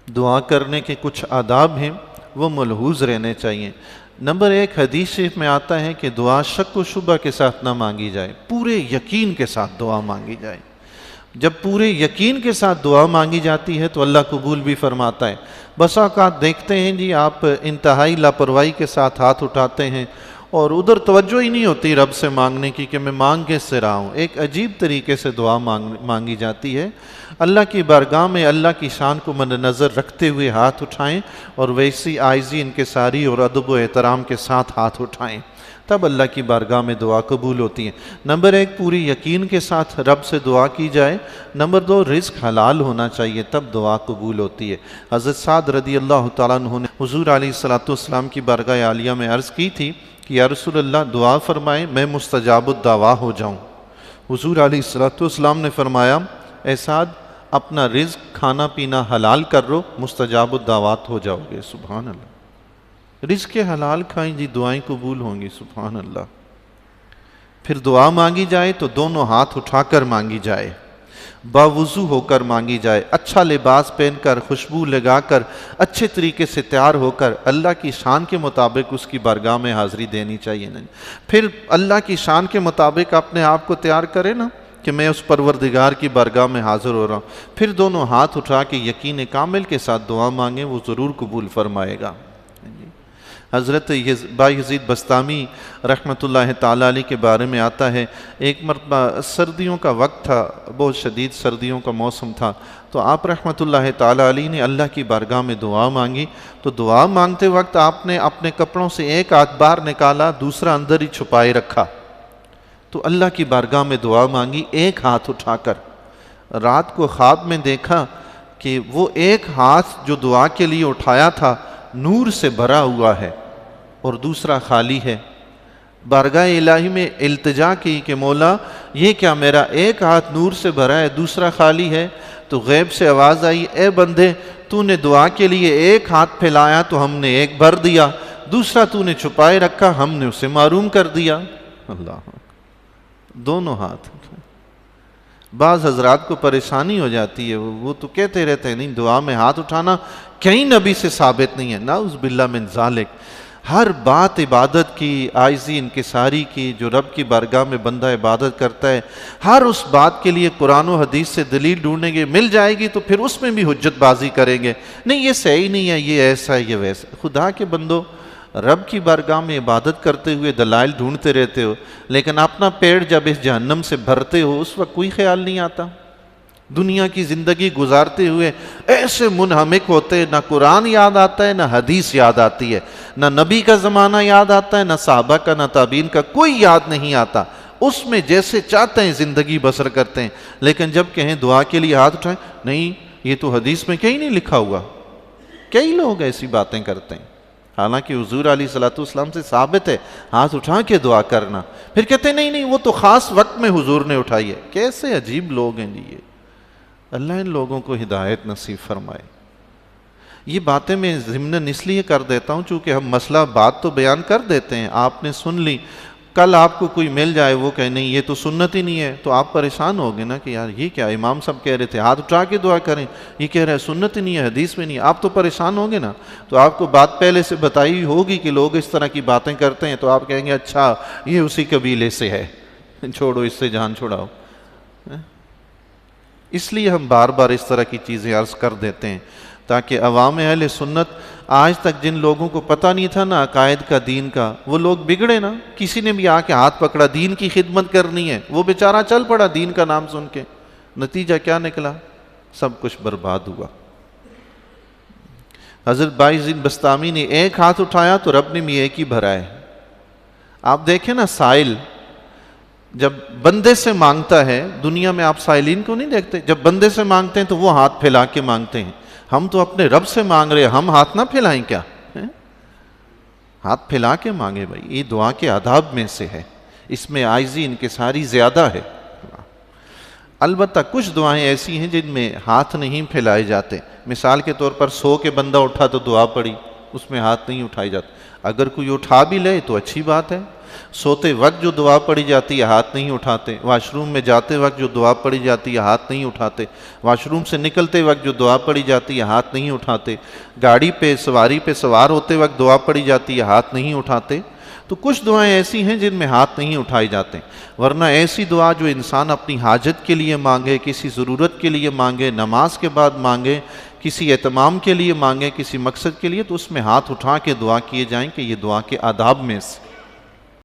دعا کرنے کے کچھ آداب ہیں، وہ ملحوظ رہنے چاہیے۔ نمبر 1، حدیث شریف میں آتا ہے کہ دعا شک و شبہ کے ساتھ نہ مانگی جائے، پورے یقین کے ساتھ دعا مانگی جائے۔ جب پورے یقین کے ساتھ دعا مانگی جاتی ہے تو اللہ قبول بھی فرماتا ہے۔ بسا اوقات دیکھتے ہیں جی آپ انتہائی لاپرواہی کے ساتھ ہاتھ اٹھاتے ہیں اور ادھر توجہ ہی نہیں ہوتی رب سے مانگنے کی کہ میں مانگ کس سے رہا ہوں۔ ایک عجیب طریقے سے دعا مانگی جاتی ہے۔ اللہ کی بارگاہ میں اللہ کی شان کو مد نظر رکھتے ہوئے ہاتھ اٹھائیں اور ویسی عاجزی انکساری اور ادب و احترام کے ساتھ ہاتھ اٹھائیں، تب اللہ کی بارگاہ میں دعا قبول ہوتی ہے۔ نمبر 1، پوری یقین کے ساتھ رب سے دعا کی جائے۔ نمبر 2، رزق حلال ہونا چاہیے، تب دعا قبول ہوتی ہے۔ حضرت سعد رضی اللہ تعالیٰ عنہ نے حضور علیہ السلام کی بارگاہ عالیہ میں عرض کی تھی کہ یا رسول اللہ دعا فرمائیں میں مستجاب الدعوا ہو جاؤں۔ حضور علیہ السلام نے فرمایا اے سعد اپنا رزق کھانا پینا حلال کر لو، مستجاب الدعوات ہو جاؤ گے۔ سبحان اللہ، رزق حلال کھائیں جی، دعائیں قبول ہوں گی۔ سبحان اللہ۔ پھر دعا مانگی جائے تو دونوں ہاتھ اٹھا کر مانگی جائے، باوضو ہو کر مانگی جائے، اچھا لباس پہن کر، خوشبو لگا کر، اچھے طریقے سے تیار ہو کر اللہ کی شان کے مطابق اس کی بارگاہ میں حاضری دینی چاہیے۔ پھر اللہ کی شان کے مطابق اپنے آپ کو تیار کرے نا کہ میں اس پروردگار کی بارگاہ میں حاضر ہو رہا ہوں، پھر دونوں ہاتھ اٹھا کے یقین کامل کے ساتھ دعا مانگیں، وہ ضرور قبول فرمائے گا۔ حضرت بایزید بسطامی رحمۃ اللہ تعالیٰ علیہ کے بارے میں آتا ہے، ایک مرتبہ سردیوں کا وقت تھا، بہت شدید سردیوں کا موسم تھا، تو آپ رحمۃ اللہ تعالیٰ علیہ نے اللہ کی بارگاہ میں دعا مانگی۔ تو دعا مانگتے وقت آپ نے اپنے کپڑوں سے ایک ہاتھ باہر نکالا، دوسرا اندر ہی چھپائے رکھا۔ تو اللہ کی بارگاہ میں دعا مانگی ایک ہاتھ اٹھا کر۔ رات کو خواب میں دیکھا کہ وہ ایک ہاتھ جو دعا کے لیے اٹھایا تھا نور سے بھرا ہوا ہے اور دوسرا خالی ہے۔ بارگاہ الہی میں التجا کی کہ مولا یہ کیا، میرا ایک ہاتھ نور سے بھرا ہے دوسرا خالی ہے؟ تو غیب سے آواز آئی، اے بندے تو نے دعا کے لیے ایک ہاتھ پھیلایا تو ہم نے ایک بھر دیا، دوسرا تو نے چھپائے رکھا ہم نے اسے معروم کر دیا۔ اللہ، دونوں ہاتھ۔ بعض حضرات کو پریشانی ہو جاتی ہے، وہ تو کہتے رہتے ہیں نہیں دعا میں ہاتھ اٹھانا کہیں نبی سے ثابت نہیں ہے، نعوذ باللہ من ذالک۔ ہر بات عبادت کی، عاجزی انکساری کی، جو رب کی بارگاہ میں بندہ عبادت کرتا ہے، ہر اس بات کے لیے قرآن و حدیث سے دلیل ڈھونڈیں گے، مل جائے گی تو پھر اس میں بھی حجت بازی کریں گے، نہیں یہ صحیح نہیں ہے، یہ ایسا ہے، یہ ویسا۔ خدا کے بندو، رب کی بارگاہ میں عبادت کرتے ہوئے دلائل ڈھونڈتے رہتے ہو، لیکن اپنا پیٹ جب اس جہنم سے بھرتے ہو اس وقت کوئی خیال نہیں آتا۔ دنیا کی زندگی گزارتے ہوئے ایسے منہمک ہوتے، نہ قرآن یاد آتا ہے نہ حدیث یاد آتی ہے، نہ نبی کا زمانہ یاد آتا ہے نہ صحابہ کا نہ تابعین کا، کوئی یاد نہیں آتا، اس میں جیسے چاہتے ہیں زندگی بسر کرتے ہیں۔ لیکن جب کہیں دعا کے لیے ہاتھ اٹھائیں، نہیں یہ تو حدیث میں کہیں نہیں لکھا ہوا۔ کئی لوگ ایسی باتیں کرتے ہیں، حالانکہ حضور علیہ السلام سے ثابت ہے ہاتھ اٹھا کے دعا کرنا، پھر کہتے ہیں نہیں وہ تو خاص وقت میں حضور نے اٹھائی ہے۔ کیسے عجیب لوگ ہیں جی یہ، اللہ ان لوگوں کو ہدایت نصیب فرمائے۔ یہ باتیں میں ضمناً اس لیے کر دیتا ہوں چونکہ ہم مسئلہ بات تو بیان کر دیتے ہیں، آپ نے سن لی، کل آپ کو کوئی مل جائے وہ کہے نہیں یہ تو سنت ہی نہیں ہے، تو آپ پریشان ہوگے نا کہ یار یہ کیا، امام صاحب کہہ رہے تھے ہاتھ اٹھا کے دعا کریں، یہ کہہ رہے ہیں سنت ہی نہیں ہے، حدیث میں نہیں ہے، آپ تو پریشان ہوگے نا۔ تو آپ کو بات پہلے سے بتائی ہوگی کہ لوگ اس طرح کی باتیں کرتے ہیں، تو آپ کہیں گے اچھا یہ اسی قبیلے سے ہے، چھوڑو اس سے جان چھڑاؤ۔ اس لیے ہم بار بار اس طرح کی چیزیں عرض کر دیتے ہیں تاکہ عوام اہل سنت، آج تک جن لوگوں کو پتہ نہیں تھا نا عقائد کا، دین کا، وہ لوگ بگڑے نا، کسی نے بھی آ کے ہاتھ پکڑا دین کی خدمت کرنی ہے، وہ بیچارہ چل پڑا دین کا نام سن کے، نتیجہ کیا نکلا؟ سب کچھ برباد ہوا۔ حضرت بایزید بسطامی نے ایک ہاتھ اٹھایا تو رب نے بھی ایک ہی بھرا ہے۔ آپ دیکھیں نا سائل جب بندے سے مانگتا ہے، دنیا میں آپ سائلین کو نہیں دیکھتے، جب بندے سے مانگتے ہیں تو وہ ہاتھ پھیلا کے مانگتے ہیں، ہم تو اپنے رب سے مانگ رہے ہیں، ہم ہاتھ نہ پھیلائیں کیا؟ ہاتھ پھیلا کے مانگے بھائی، یہ دعا کے آداب میں سے ہے، اس میں عاجزی انکساری زیادہ ہے۔ البتہ کچھ دعائیں ایسی ہیں جن میں ہاتھ نہیں پھیلائے جاتے، مثال کے طور پر سو کے بندہ اٹھا تو دعا پڑی، اس میں ہاتھ نہیں اٹھائی جاتے. اگر کوئی اٹھا بھی لے تو اچھی بات ہے. سوتے وقت جو دعا پڑھی جاتی ہے ہاتھ نہیں اٹھاتے. واش روم میں جاتے وقت جو دعا پڑھی جاتی ہے ہاتھ نہیں اٹھاتے. واش روم سے نکلتے وقت جو دعا پڑھی جاتی ہے ہاتھ نہیں اٹھاتے. گاڑی پہ سواری پہ سوار ہوتے وقت دعا پڑھی جاتی ہے ہاتھ نہیں اٹھاتے. تو کچھ دعائیں ایسی ہیں جن میں ہاتھ نہیں اٹھائے جاتے. ورنہ ایسی دعا جو انسان اپنی حاجت کے لیے مانگے, کسی ضرورت کے لیے مانگے, نماز کے بعد مانگے, کسی اہتمام کے لیے مانگے, کسی مقصد کے لیے, تو اس میں ہاتھ اٹھا کے دعا کیے جائیں کہ یہ دعا کے آداب میں سے